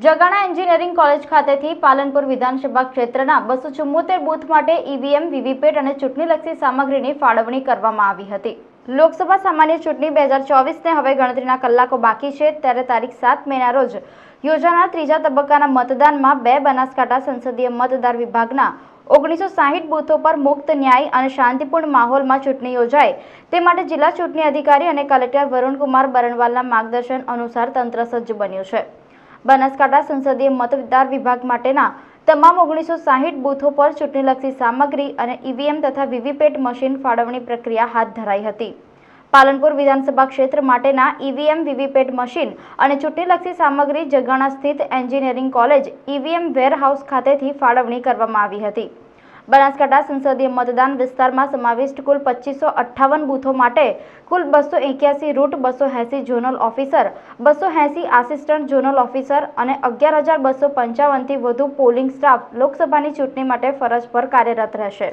Jagana engineering college ખાતેથી પાલનપુર વિધાનસભા ક્ષેત્રના 274 બૂથ માટે ઈવીએમ, વીવીપેટ અને ચૂંટણીલક્ષી સામગ્રીની ફાળવણી કરવામાં આવી હતી। લોકસભા સામાન્ય ચૂંટણી 2024ને હવે ગણતરીના કલાકો બાકી છે, ત્યારે તારીખ 7 મેના રોજ યોજાનાર ત્રીજા તબક્કાના મતદાનમાં 2 બનાસકાંઠા સંસદીય મતદાર વિભાગના 1960 બૂથો પર મુક્ત, ન્યાયી અને શાંતિપૂર્ણ માહોલમાં ચૂંટણી યોજાય તે માટે જિલ્લા ચૂંટણી અધિકારી અને કલેક્ટર વરુણકુમાર બરણવાલના માર્ગદર્શન અનુસાર તંત્ર સજ્જ બન્યું છે। બનાસકાંઠા સંસદીય મતદાર વિભાગ માટેના તમામ 1960 બૂથો પર ચૂંટણીલક્ષી સામગ્રી અને ઈવીએમ તથા વીવીપેટ મશીન ફાળવણી પ્રક્રિયા હાથ ધરાઈ હતી। પાલનપુર વિધાનસભા ક્ષેત્ર માટેના ઈવીએમ, વીવીપેટ મશીન અને ચૂંટણીલક્ષી સામગ્રી જગાણા સ્થિત એન્જિનિયરિંગ કોલેજ ઈવીએમ વેરહાઉસ ખાતેથી ફાળવણી કરવામાં આવી હતી। બનાસકાંઠા સંસદીય મતદાન વિસ્તારમાં સમાવિષ્ટ કુલ 2558 બૂથો માટે કુલ 281 route, 280 zonal officer, 280 assistant zonal officer અને 11,255થી વધુ પોલિંગ સ્ટાફ લોકસભાની ચૂંટણી માટે ફરજ પર કાર્યરત રહેશે।